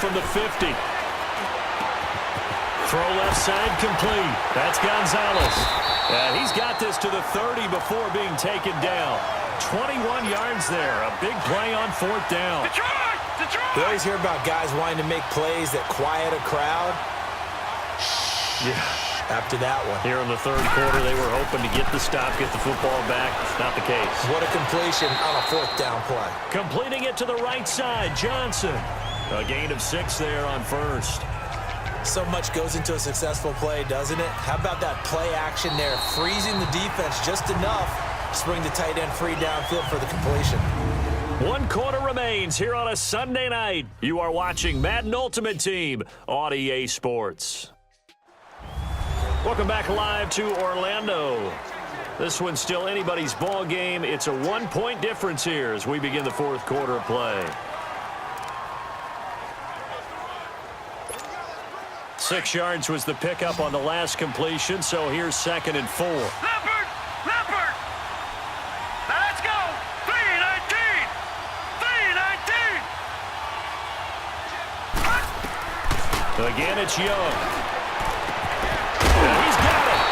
from the 50. Throw left side complete. That's Gonzalez. And he's got this to the 30 before being taken down. 21 yards there. A big play on 4th down. You always hear about guys wanting to make plays that quiet a crowd. Yeah. After that one. Here in the 3rd quarter, they were hoping to get the stop, get the football back. It's not the case. What a completion on a 4th down play. Completing it to the right side, Johnson. A gain of 6 there on 1st. So much goes into a successful play, doesn't it? How about that play action there, freezing the defense just enough to bring the tight end free downfield for the completion. 1 quarter remains here on a Sunday night. You are watching Madden Ultimate Team on EA Sports. Welcome back live to Orlando. This one's still anybody's ball game. It's a 1-point difference here as we begin the 4th quarter of play. 6 yards was the pickup on the last completion, so here's 2nd and 4. Leopard! Leopard! Now let's go! 3-19! 3-19! Again, it's Young. And he's got it!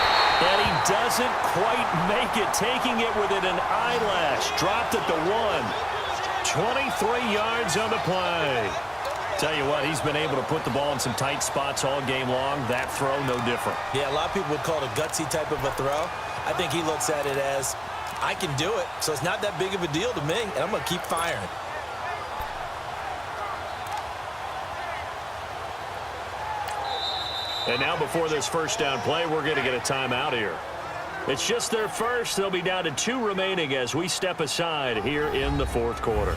And he doesn't quite make it, taking it within an eyelash. Dropped at the 1. 23 yards on the play. Tell you what, he's been able to put the ball in some tight spots all game long. That throw, no different. Yeah, a lot of people would call it a gutsy type of a throw. I think he looks at it as, I can do it, so it's not that big of a deal to me, and I'm going to keep firing. And now before this 1st down play, we're going to get a timeout here. It's just their first. They'll be down to 2 remaining as we step aside here in the 4th quarter.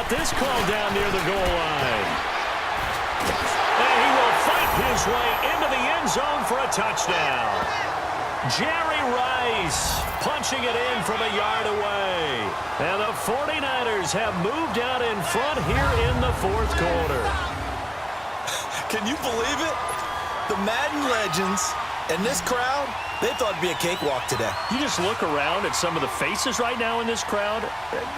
This call down near the goal line. And he will fight his way into the end zone for a touchdown. Jerry Rice punching it in from a yard away. And the 49ers have moved out in front here in the 4th quarter. Can you believe it? The Madden legends and this crowd, they thought it'd be a cakewalk today. You just look around at some of the faces right now in this crowd.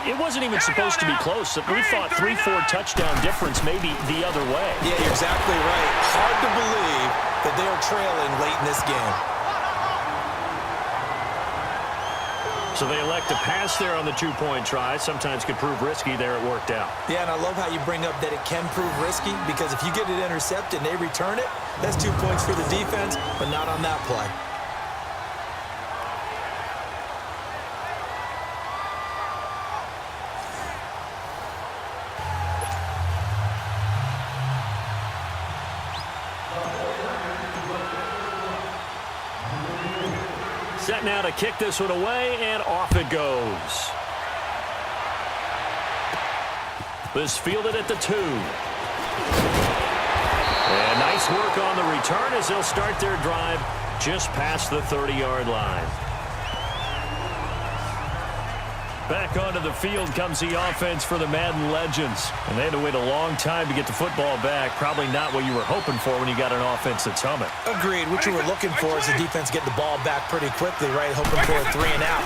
It wasn't even supposed to be close. We thought 3-4 touchdown difference maybe the other way. Yeah, you're exactly right. Hard to believe that they are trailing late in this game. So they elect to pass there on the 2-point try. Sometimes could prove risky. There it worked out. Yeah, and I love how you bring up that it can prove risky, because if you get it intercepted and they return it, that's 2 points for the defense, but not on that play. Set now to kick this one away, and off it goes. This fielded at the 2. And nice work on the return as they'll start their drive just past the 30-yard line. Back onto the field comes the offense for the Madden legends. And they had to wait a long time to get the football back. Probably not what you were hoping for when you got an offense that's humming. Agreed. What you were looking for is the defense getting the ball back pretty quickly, right? Hoping for a 3 and out.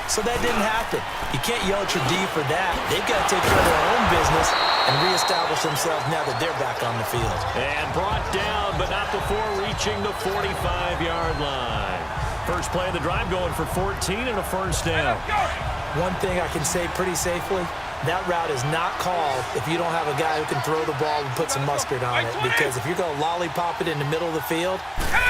So that didn't happen. You can't yell at your D for that. They've got to take care of their own business and reestablish themselves now that they're back on the field. And brought down, but not before reaching the 45-yard line. First play of the drive going for 14 and a first down. One thing I can say pretty safely, that route is not called if you don't have a guy who can throw the ball and put some mustard on it. Because if you're going to lollipop it in the middle of the field,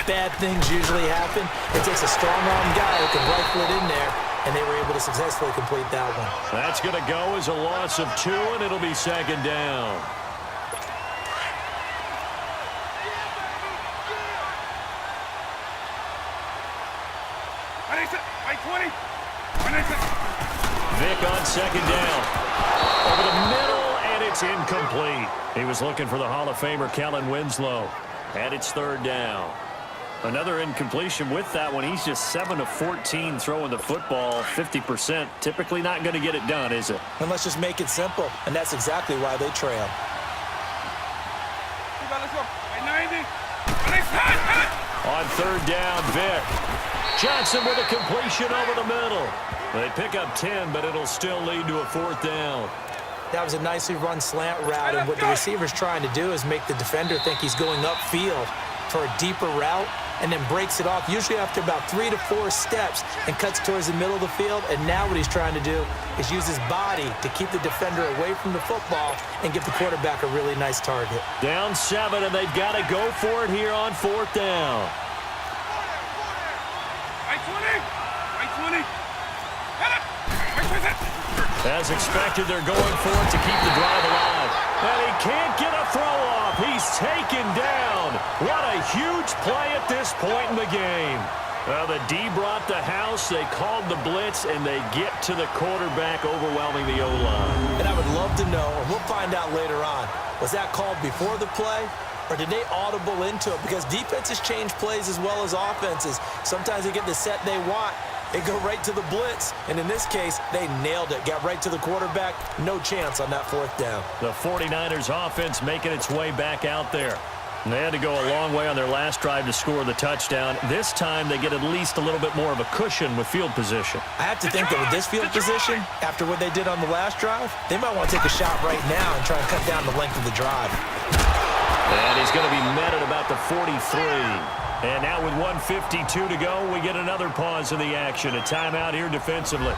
bad things usually happen. It takes a strong-arm guy who can rifle it in there, and they were able to successfully complete that one. That's going to go as a loss of 2, and it'll be 2nd down. Vic on second down. Over the middle, and it's incomplete. He was looking for the Hall of Famer, Kellen Winslow. And it's third down. Another incompletion with that one. He's just 7 of 14 throwing the football, 50%. Typically not going to get it done, is it? And let's just make it simple, and that's exactly why they trail. On third down, Vic. Johnson with a completion over the middle. They pick up 10, but it'll still lead to a fourth down. That was a nicely run slant route, and what the receiver's trying to do is make the defender think he's going upfield for a deeper route, and then breaks it off, usually after about 3 to 4 steps, and cuts towards the middle of the field. And now what he's trying to do is use his body to keep the defender away from the football and give the quarterback a really nice target. Down 7, and they've got to go for it here on fourth down. As expected, they're going for it to keep the drive alive. And he can't get a throw off. He's taken down. What a huge play at this point in the game. Well, the D brought the house. They called the blitz, and they get to the quarterback, overwhelming the O-line. And I would love to know, and we'll find out later on, was that called before the play, or did they audible into it? Because defenses change plays as well as offenses. Sometimes they get the set they want. They go right to the blitz, and in this case, they nailed it. Got right to the quarterback. No chance on that fourth down. The 49ers offense making its way back out there. And they had to go a long way on their last drive to score the touchdown. This time, they get at least a little bit more of a cushion with field position. I have to think that with this field position, after what they did on the last drive, they might want to take a shot right now and try and cut down the length of the drive. And he's going to be met at about the 43. And now with 1:52 to go, we get another pause in the action. A timeout here defensively.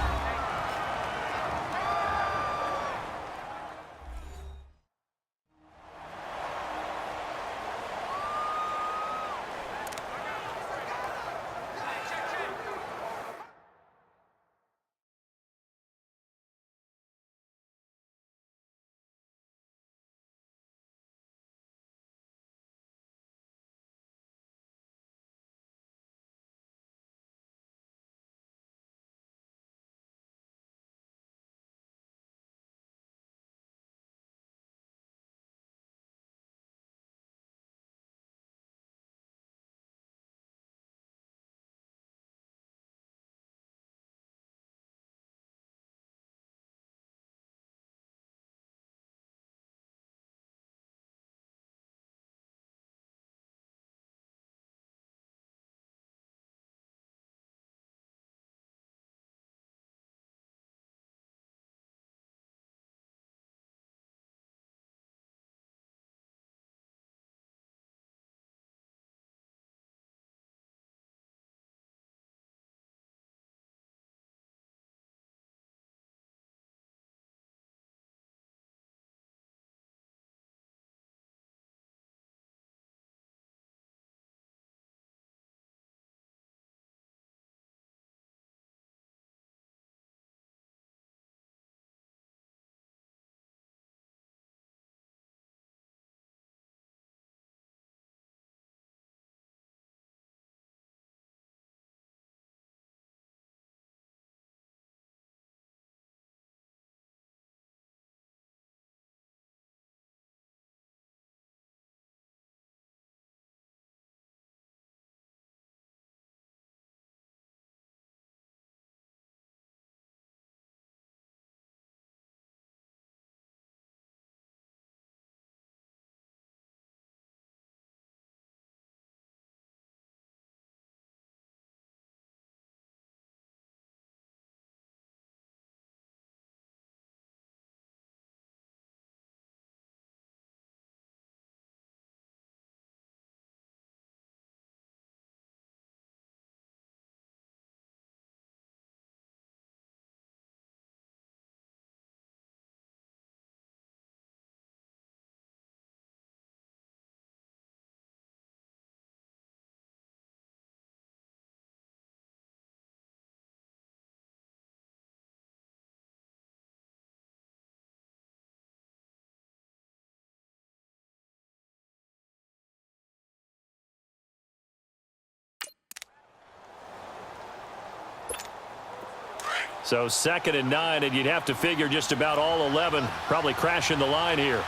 So 2nd and 9, and you'd have to figure just about all 11 probably crashing the line here.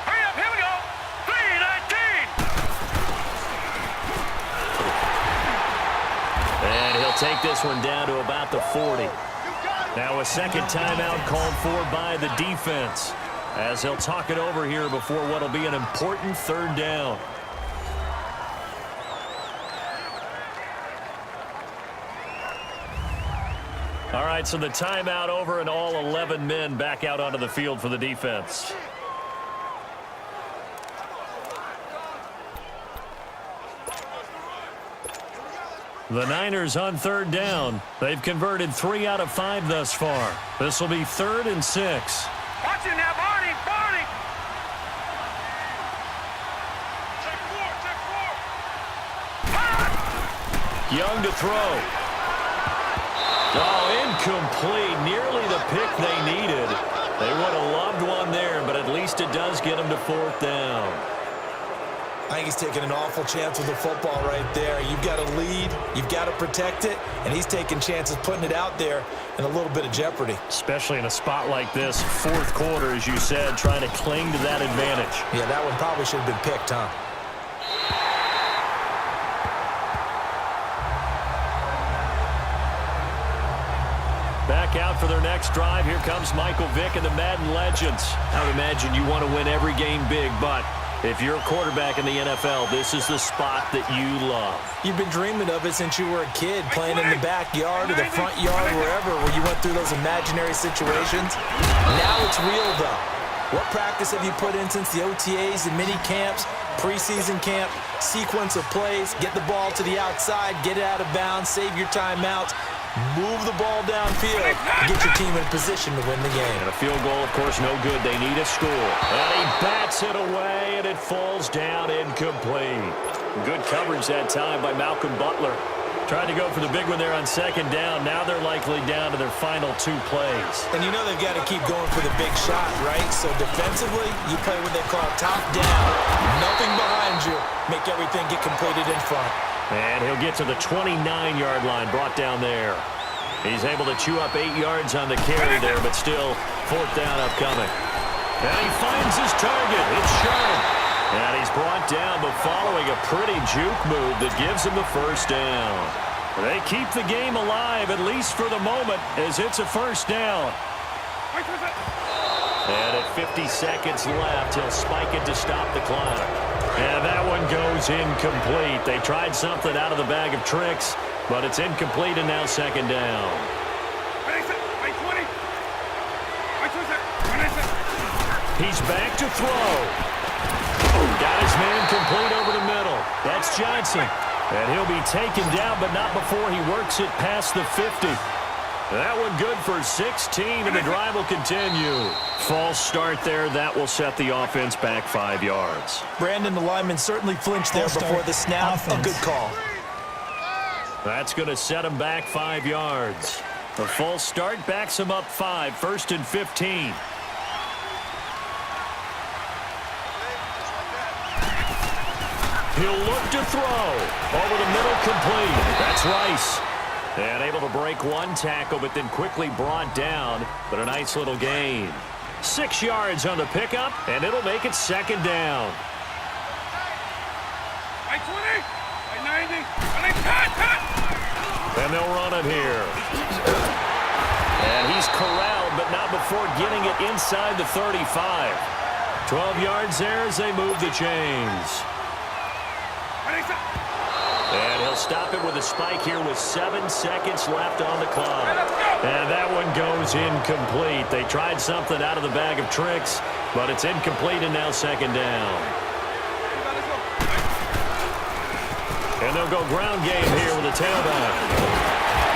Hurry up, here we go. 3:19. And he'll take this one down to about the 40. Now a second timeout called for by the defense, as he'll talk it over here before what will be an important 3rd down. All right, so the timeout over and all 11 men back out onto the field for the defense. The Niners on 3rd down. They've converted 3 out of 5 thus far. This will be 3rd and 6. Watch it now, Barney. Barney. Check 4. Young to throw. Oh, incomplete. Nearly the pick they needed. They would have loved one there, but at least it does get them to 4th down. I think he's taking an awful chance with the football right there. You've got to lead, you've got to protect it, and he's taking chances putting it out there in a little bit of jeopardy. Especially in a spot like this, 4th quarter, as you said, trying to cling to that advantage. Yeah, that one probably should have been picked, huh? Back out for their next drive. Here comes Michael Vick and the Madden Legends. I would imagine you want to win every game big, but if you're a quarterback in the NFL, this is the spot that you love. You've been dreaming of it since you were a kid, playing in the backyard or the front yard, wherever, where you went through those imaginary situations. Now it's real, though. What practice have you put in since the OTAs and mini camps, preseason camp, sequence of plays, get the ball to the outside, get it out of bounds, save your timeouts, move the ball downfield, get your team in position to win the game. And a field goal, of course, no good. They need a score. And he bats it away, and it falls down incomplete. Good coverage that time by Malcolm Butler. Tried to go for the big one there on 2nd down. Now they're likely down to their final 2 plays. And you know they've got to keep going for the big shot, right? So defensively, you play what they call top down. Nothing behind you. Make everything get completed in front. And he'll get to the 29-yard line, brought down there. He's able to chew up 8 yards on the carry there, but still 4th down upcoming. And he finds his target. It's Sherman. And he's brought down, but following a pretty juke move that gives him the 1st down. They keep the game alive, at least for the moment, as it's a 1st down. And at 50 seconds left, he'll spike it to stop the clock. And that one goes incomplete. They tried something out of the bag of tricks, but it's incomplete and now 2nd down. He's back to throw. Got his man complete over the middle. That's Johnson. And he'll be taken down, but not before he works it past the 50. That one good for 16, and the drive will continue. False start there. That will set the offense back 5 yards. Brandon, the lineman certainly flinched there before the snap. A good call. That's going to set him back 5 yards. The false start backs him up 5, 1st and 15. He'll look to throw. Over the middle, complete. That's Rice. And able to break one tackle, but then quickly brought down. But a nice little gain. 6 yards on the pickup, and it'll make it 2nd down. By 20, by 90, cut! And they'll run it here. And he's corralled, but not before getting it inside the 35. 12 yards there as they move the chains. And he'll stop it with a spike here with 7 seconds left on the clock. And that one goes incomplete. They tried something out of the bag of tricks, but it's incomplete and now 2nd down. And they'll go ground game here with a tailback.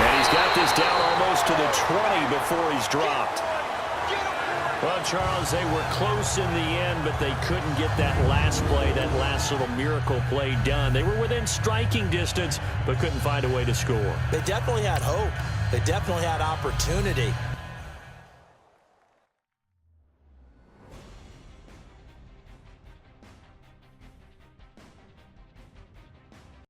And he's got this down almost to the 20 before he's dropped. Well, Charles, they were close in the end, but they couldn't get that last play, that last little miracle play done. They were within striking distance, but couldn't find a way to score. They definitely had hope. They definitely had opportunity.